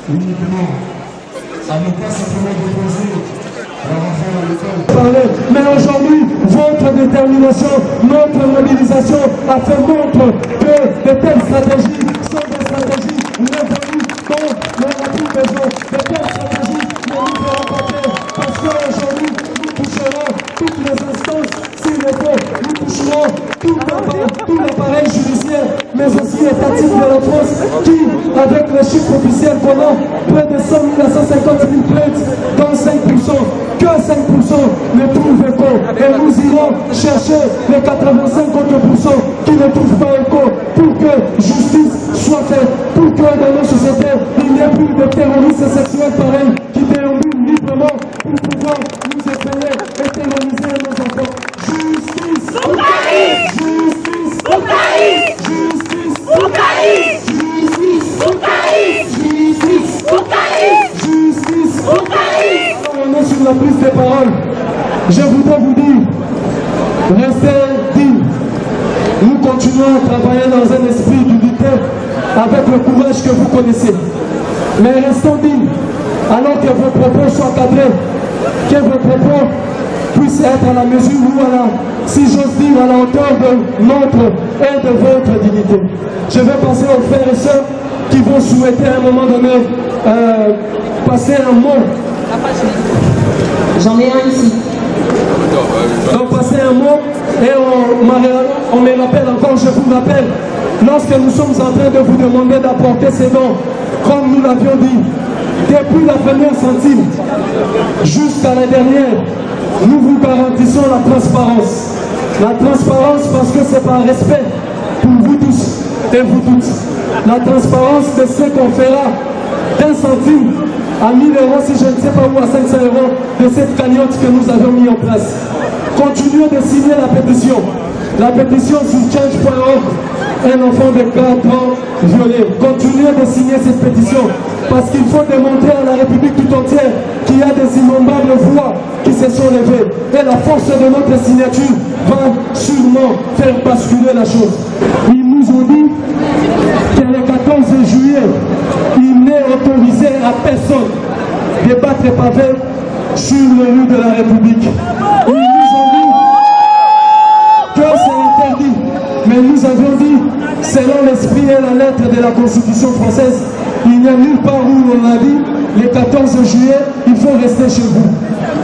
uniquement à ne pas simplement déposer leur enfant à l'école. Mais aujourd'hui, votre détermination, notre mobilisation a fait montre que de telles stratégies sont des stratégies révolues dont nous n'avons plus besoin. De telles stratégies ne nous feront pas peur parce qu'aujourd'hui, nous toucherons toutes les instances s'il le faut. Nous toucherons tout l'appareil judiciaire, mais aussi étatique de la France qui, avec les chiffres officiels qu'on a, près de 100 000 à 150 000 plaintes, dont 5%, que 5% ne trouvent écho. Et nous irons chercher les 85 autres pourcents qui ne trouvent pas écho pour que justice soit faite, pour que dans nos sociétés, il n'y ait plus de terroristes sexuels pareils qui déambulent librement pour pouvoir nous essayer et terroriser nos enfants. Justice! Justice! Justice! Justice! On est sur la prise des paroles. Je voudrais vous dire, restez dignes. Nous continuons à travailler dans un esprit d'unité avec le courage que vous connaissez. Mais restons dignes, alors que vos propos soient cadrés, que vos propos puissent être à la mesure ou à la, si j'ose dire, à la hauteur de notre et de votre dignité. Je vais passer aux frères et sœurs qui vont souhaiter à un moment donné passer un mot. J'en ai un ici. Donc passer un mot et on me rappelle encore, je vous rappelle, lorsque nous sommes en train de vous demander d'apporter ces dons, comme nous l'avions dit, depuis la première centime jusqu'à la dernière, nous vous garantissons la transparence. La transparence parce que c'est par respect pour vous tous et vous toutes. La transparence de ce qu'on fera d'un centime à 1000 euros, si je ne sais pas où, à 500 euros, de cette cagnotte que nous avons mis en place. Continuez de signer la pétition. La pétition sur change.org, un enfant de 4 ans violé. Continuez de signer cette pétition parce qu'il faut démontrer à la République tout entière qu'il y a des innombrables voix qui se sont levées. Et la force de notre signature va sûrement faire basculer la chose. Ils nous ont dit que le 14 juillet, il n'est autorisé à personne de battre pavé sur les rues de la République. Ils nous ont dit que c'est interdit. Mais nous avions dit, selon l'esprit et la lettre de la Constitution française, il n'y a nulle part où on a dit, le 14 juillet, il faut rester chez vous.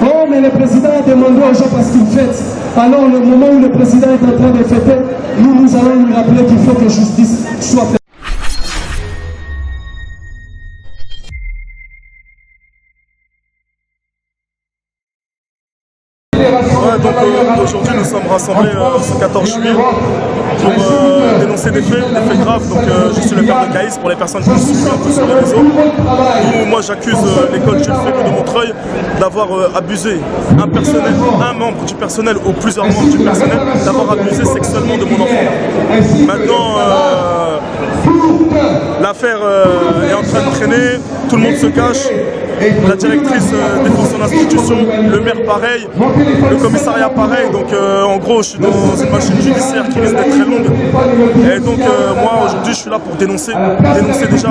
Oh, mais le président a demandé aux gens parce qu'il fête. Alors, le moment où le président est en train de fêter, nous allons lui rappeler qu'il faut que justice soit faite. Donc aujourd'hui nous sommes rassemblés ce 14 juillet pour dénoncer des faits graves. Donc je suis le père de Caïs pour les personnes qui nous suivent un peu sur les réseaux. Moi j'accuse l'école Jules Ferry de Montreuil d'avoir abusé un membre du personnel ou plusieurs membres du personnel, d'avoir abusé sexuellement de mon enfant. Maintenant l'affaire est en train de traîner, tout le monde se cache. La directrice défend son institution, le maire pareil, le commissariat pareil, donc en gros je suis dans une machine judiciaire qui risque d'être très longue. Et donc moi aujourd'hui je suis là pour dénoncer déjà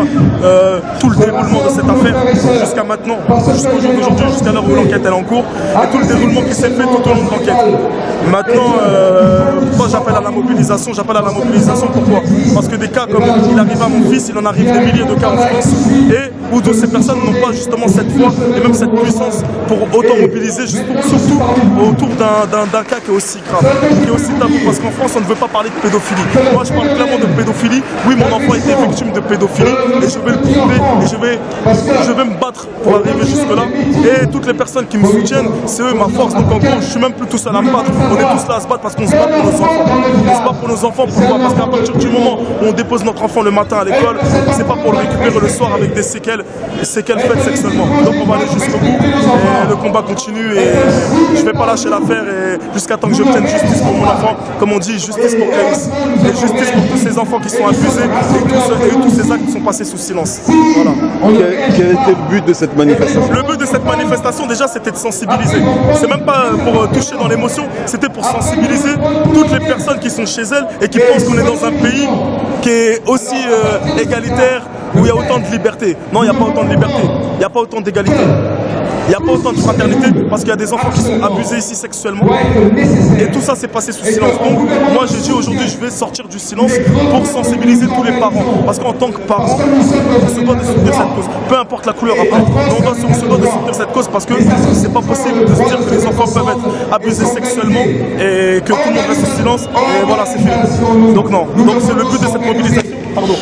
tout le déroulement de cette affaire jusqu'à maintenant, jusqu'au jour d'aujourd'hui, jusqu'à l'heure où l'enquête est en cours, et tout le déroulement qui s'est fait tout au long de l'enquête. Maintenant, pourquoi j'appelle à la mobilisation? J'appelle à la mobilisation pourquoi? Parce que des cas comme il arrive à mon fils, il en arrive des milliers de cas en France, et où toutes ces personnes n'ont pas justement cette foi et même cette puissance pour autant mobiliser, surtout autour d'un cas qui est aussi grave, qui est aussi tabou, parce qu'en France on ne veut pas parler de pédophilie. Moi je parle clairement de pédophilie. Oui, mon enfant a été victime de pédophilie et je vais le prouver et je vais me battre pour arriver jusque là, et toutes les personnes qui me soutiennent, c'est eux ma force. Donc en gros je suis même plus tout seul à me battre, on est tous là à se battre parce qu'on se bat pour nos enfants. On se bat pour nos enfants, pourquoi? Parce qu'à partir du moment où on dépose notre enfant le matin à l'école, c'est pas pour le récupérer le soir avec des séquelles faites sexuellement. Donc on va aller jusqu'au bout et le combat continue et je vais pas lâcher l'affaire et jusqu'à temps que j'obtienne justice pour mon enfant, comme on dit, justice pour Caïs et justice pour tous ces enfants qui sont abusés et tous ces actes qui sont passés sous silence. Voilà. Quel était le but de cette manifestation? Le but de cette manifestation déjà c'était de sensibiliser. C'est même pas pour toucher dans l'émotion, c'était pour sensibiliser toutes les personnes qui sont chez elles et qui pensent qu'on est dans un pays qui est aussi égalitaire, où il y a autant de liberté. Non, il n'y a pas autant de liberté, il n'y a pas autant d'égalité. Il n'y a pas autant de fraternité parce qu'il y a des enfants qui sont abusés ici sexuellement. Et tout ça s'est passé sous silence. Donc moi j'ai dit aujourd'hui je vais sortir du silence pour sensibiliser tous les parents. Parce qu'en tant que parents, on se doit de soutenir cette cause. Peu importe la couleur après. Mais on se doit de soutenir cette cause parce que c'est pas possible de se dire que les enfants peuvent être abusés sexuellement et que tout le monde reste sous silence. Et voilà, c'est fait. Donc non. Donc c'est le but de cette mobilisation. Pardon.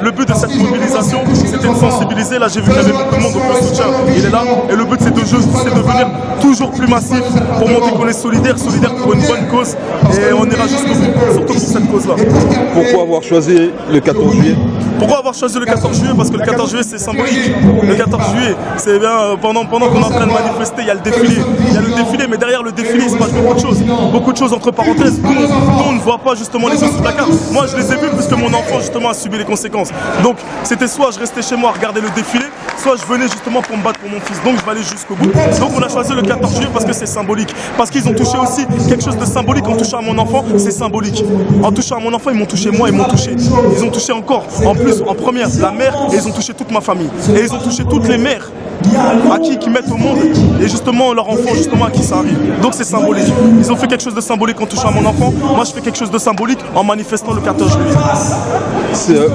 Le but de cette mobilisation, c'était de sensibiliser. Là, j'ai vu qu'il y avait beaucoup de monde, donc le soutien, il est là. Et le but, c'est de devenir toujours plus massif pour montrer qu'on est solidaire pour une bonne cause. Et on ira jusqu'au bout, surtout pour cette cause-là. Pourquoi avoir choisi le 14 juillet? Pourquoi avoir choisi le 14 juillet? Parce que le 14 juillet, c'est symbolique. Le 14 juillet, c'est bien, pendant qu'on est en train de manifester, il y a le défilé. Il y a le défilé, mais derrière le défilé, il se passe beaucoup de choses. Beaucoup de choses entre parenthèses. Nous, on ne voit pas justement les choses sous la carte. Moi, je les ai vus puisque mon enfant, justement, a subi les conséquences. Donc, c'était soit je restais chez moi à regarder le défilé, soit je venais justement pour me battre pour mon fils. Donc, je vais aller jusqu'au bout. Donc, on a choisi le 14 juillet parce que c'est symbolique. Parce qu'ils ont touché aussi quelque chose de symbolique en touchant à mon enfant, c'est symbolique. En touchant à mon enfant, ils m'ont touché moi, ils m'ont touché. Ils ont touché encore. En plus, en première, la mère, et ils ont touché toute ma famille. Et ils ont touché toutes les mères à qui mettent au monde et justement leur enfant justement à qui ça arrive. Donc c'est symbolique. Ils ont fait quelque chose de symbolique en touchant à mon enfant. Moi je fais quelque chose de symbolique en manifestant le 14 juillet.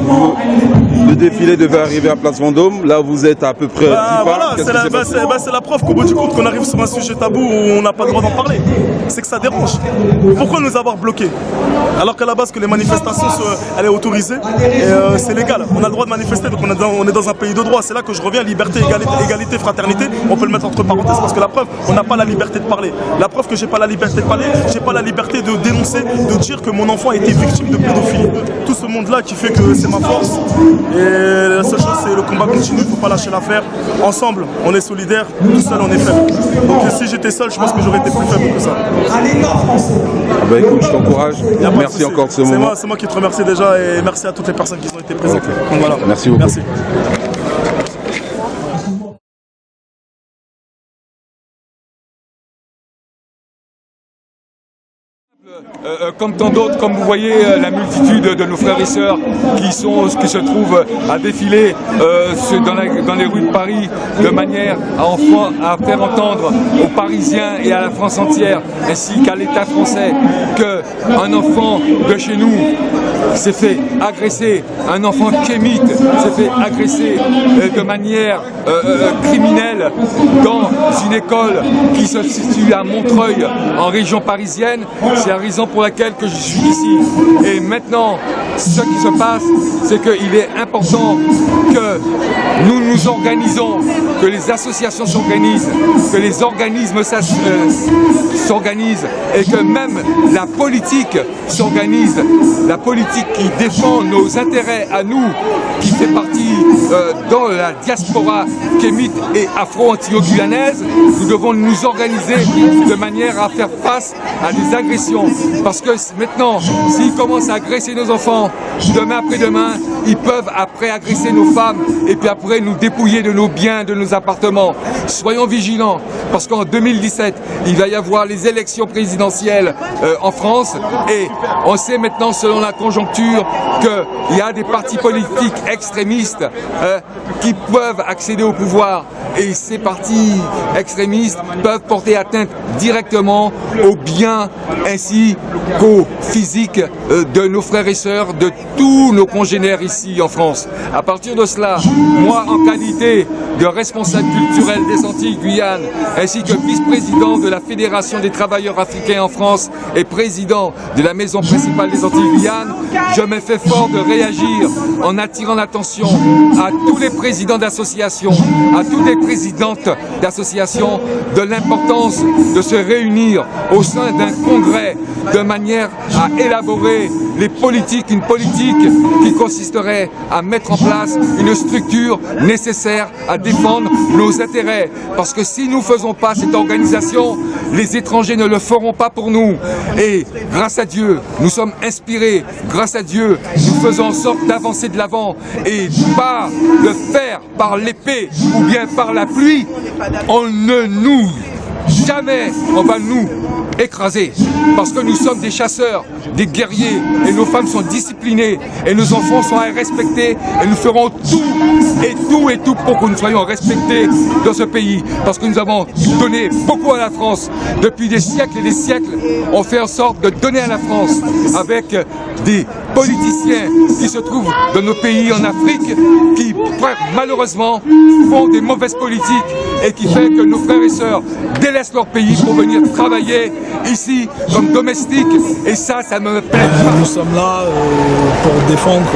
Le défilé devait arriver à Place Vendôme. Là vous êtes à peu près. Voilà, c'est la preuve qu'au bout du compte qu'on arrive sur un sujet tabou où on n'a pas le droit d'en parler. C'est que ça dérange. Pourquoi nous avoir bloqués? Alors qu'à la base que les manifestations elle est autorisée et c'est légal. On a le droit de manifester, donc on est dans un pays de droit. C'est là que je reviens, liberté, égalité, fraternité. On peut le mettre entre parenthèses parce que la preuve, on n'a pas la liberté de parler. La preuve que j'ai pas la liberté de parler, j'ai pas la liberté de dénoncer, de dire que mon enfant a été victime de pédophilie. Tout ce monde-là qui fait que c'est ma force. Et la seule chose, c'est le combat continue, il ne faut pas lâcher l'affaire. Ensemble, on est solidaires, tout seul, on est faible. Donc si j'étais seul, je pense que j'aurais été plus faible que ça. Ah bah écoute, je t'encourage. Merci encore de ce moment. C'est moi qui te remercie déjà et merci à toutes les personnes qui ont été présentes. Okay. Donc voilà. Merci beaucoup. Merci. Comme tant d'autres, comme vous voyez, la multitude de nos frères et sœurs qui se trouvent à défiler dans les rues de Paris de manière à faire entendre aux Parisiens et à la France entière, ainsi qu'à l'État français, qu'un enfant de chez nous s'est fait agresser, un enfant kémite s'est fait agresser de manière criminelle dans une école qui se situe à Montreuil, en région parisienne. C'est la raison pour laquelle que je suis ici. Et maintenant, ce qui se passe, c'est qu'il est important que nous nous organisons, que les associations s'organisent, que les organismes s'organisent et que même la politique s'organise. La politique qui défend nos intérêts à nous, qui fait partie dans la diaspora kémite et afro-antilo-guyanaise, nous devons nous organiser de manière à faire face à des agressions. Parce que maintenant, s'ils commencent à agresser nos enfants, demain après-demain, ils peuvent après agresser nos femmes et puis après nous dépouiller de nos biens, de nos appartements. Soyons vigilants, parce qu'en 2017, il va y avoir les élections présidentielles en France et on sait maintenant, selon la conjoncture, qu'il y a des partis politiques extrémistes qui peuvent accéder au pouvoir et ces partis extrémistes peuvent porter atteinte directement aux biens ainsi qu'au physique de nos frères et sœurs, de tous nos congénères ici en France. À partir de cela, moi en qualité de responsable culturel des Antilles Guyane, ainsi que vice-président de la Fédération des travailleurs africains en France et président de la maison principale des Antilles Guyane, je me fais fort de réagir en attirant l'attention à tous les présidents d'associations, à toutes les présidentes d'associations, de l'importance de se réunir au sein d'un congrès de manière à élaborer une politique qui consisterait à mettre en place une structure nécessaire à défendre nos intérêts. Parce que si nous ne faisons pas cette organisation, les étrangers ne le feront pas pour nous. Et grâce à Dieu, nous sommes inspirés. Grâce à Dieu, nous faisons en sorte d'avancer de l'avant. Et pas le faire par l'épée ou bien par la pluie, jamais on va nous écraser. Parce que nous sommes des chasseurs. des guerriers et nos femmes sont disciplinées et nos enfants sont respectés et nous ferons tout pour que nous soyons respectés dans ce pays parce que nous avons donné beaucoup à la France depuis des siècles et des siècles. On fait en sorte de donner à la France avec des politiciens qui se trouvent dans nos pays en Afrique qui malheureusement font des mauvaises politiques et qui fait que nos frères et sœurs délaissent leur pays pour venir travailler ici comme domestiques et ça me plaît pas. Nous sommes là pour défendre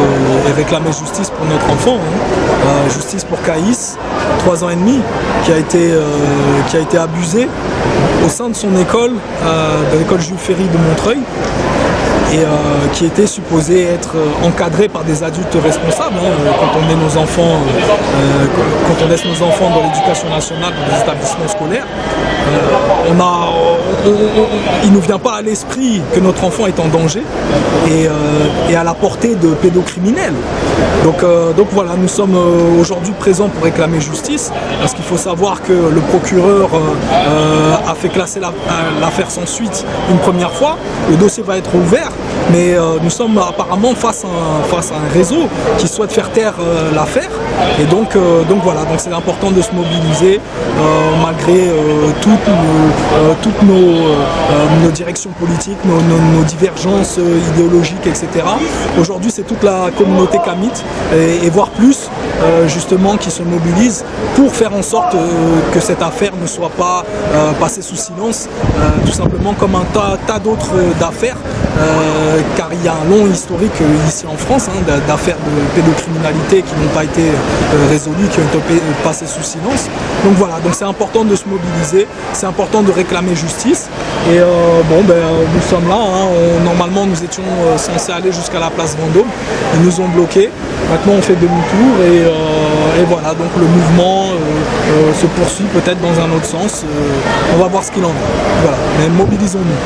et réclamer justice pour notre enfant, justice pour Caïs, 3 ans et demi, qui a été abusé au sein de son école, de l'école Jules Ferry de Montreuil, et qui était supposé être encadré par des adultes responsables. Quand on met nos enfants, quand on laisse nos enfants dans l'éducation nationale, dans les établissements scolaires, il ne nous vient pas à l'esprit que notre enfant est en danger et à la portée de pédocriminels. Donc voilà, nous sommes aujourd'hui présents pour réclamer justice, parce qu'il faut savoir que le procureur a fait classer l'affaire sans suite une première fois. Le dossier va être ouvert, mais nous sommes apparemment face à un réseau qui souhaite faire taire l'affaire. Et donc voilà, donc c'est important de se mobiliser malgré toutes nos directions politiques, nos divergences idéologiques, etc. Aujourd'hui, c'est toute la communauté kamite et voire plus justement qui se mobilise pour faire en sorte que cette affaire ne soit pas passée sous silence, tout simplement comme un tas d'autres d'affaires, car il y a un long historique ici en France d'affaires de pédocriminalité qui n'ont pas été résolues, qui ont été passées sous silence. Donc voilà, donc c'est important de se mobiliser, c'est important de réclamer justice. Et nous sommes là, normalement nous étions censés aller jusqu'à la place Vendôme, ils nous ont bloqués. Maintenant on fait demi-tour et voilà, donc le mouvement se poursuit peut-être dans un autre sens. On va voir ce qu'il en est. Voilà, mais mobilisons-nous.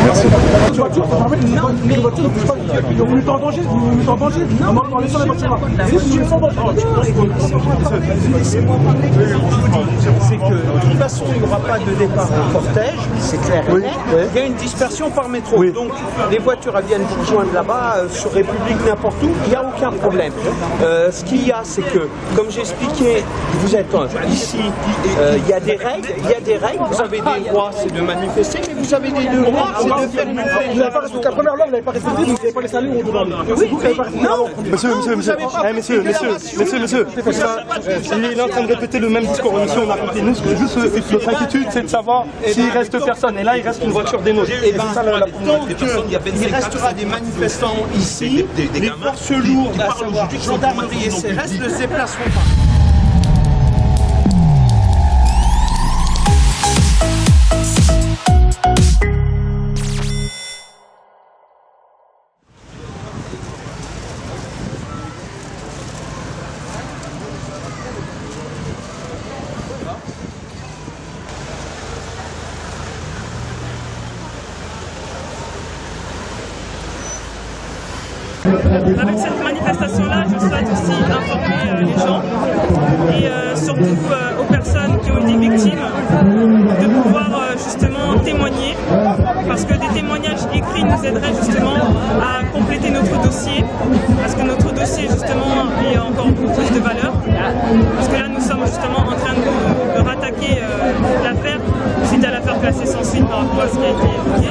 Merci. Non, mais vous mettez en danger, vous mettez en danger. Non, laissez la voiture. Laissez-moi parler. C'est que de toute façon, il n'y aura pas de départ en cortège, c'est clair. Il y a une dispersion par métro. Donc les voitures viennent vous rejoindre là-bas, sur République, n'importe où, il n'y a aucun problème. Ce qu'il y a, c'est que, comme j'ai expliqué, vous êtes ici, il y a des règles, vous avez des droits, c'est de manifester, mais vous avez des devoirs, c'est de faire une manifestation. La première loi, vous n'avez pas respecté, vous n'avez pas laissé aller au devant. Oui, non. Monsieur, il est en train de répéter le même discours. Monsieur, on a compris. Nous, juste notre inquiétude, c'est de savoir s'il reste personne. Et là, il reste une voiture des nôtres. Et il restera des manifestants ici, les forces lourdes, à savoir gendarmerie et CRS, ne se déplaceront pas. Avec cette manifestation-là, je souhaite aussi informer les gens et surtout aux personnes qui ont été victimes de pouvoir justement témoigner, parce que des témoignages écrits nous aideraient justement à compléter notre dossier, parce que notre dossier justement est encore beaucoup plus de valeur, parce que là nous sommes justement en train de rattaquer l'affaire suite à l'affaire classée sans suite par rapport à ce qui a été évoqué.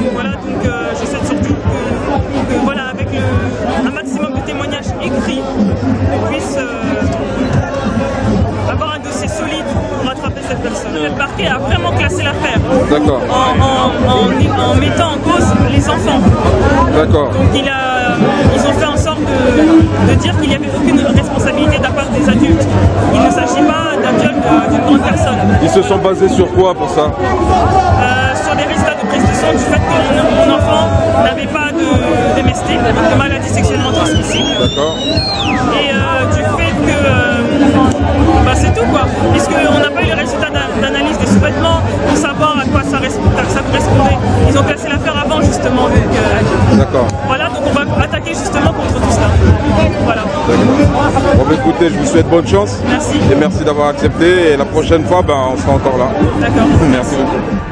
Et voilà, donc je souhaite surtout que voilà, avec un maximum de témoignages écrits, on puisse avoir un dossier solide pour rattraper cette personne. Le parquet a vraiment classé l'affaire en mettant en cause les enfants. D'accord. Donc ils ont fait en sorte de dire qu'il n'y avait aucune responsabilité de la part des adultes. Il ne s'agit pas d'un viol d'une grande personne. Ils se sont basés sur quoi pour ça? Sur des résultats de prise de sang, du fait que mon enfant n'avait pas de MST, de maladie sexuellement transmissible. D'accord. Et du fait que c'est tout quoi, puisqu'on n'a pas eu les résultats d'analyse des sous-vêtements pour savoir à quoi ça correspondait. Ils ont classé l'affaire avant justement. D'accord. Voilà, donc on va attaquer justement contre tout cela. Voilà. Bon, écoutez, je vous souhaite bonne chance. Merci. Et merci d'avoir accepté. Et la prochaine fois, on sera encore là. D'accord. Merci beaucoup.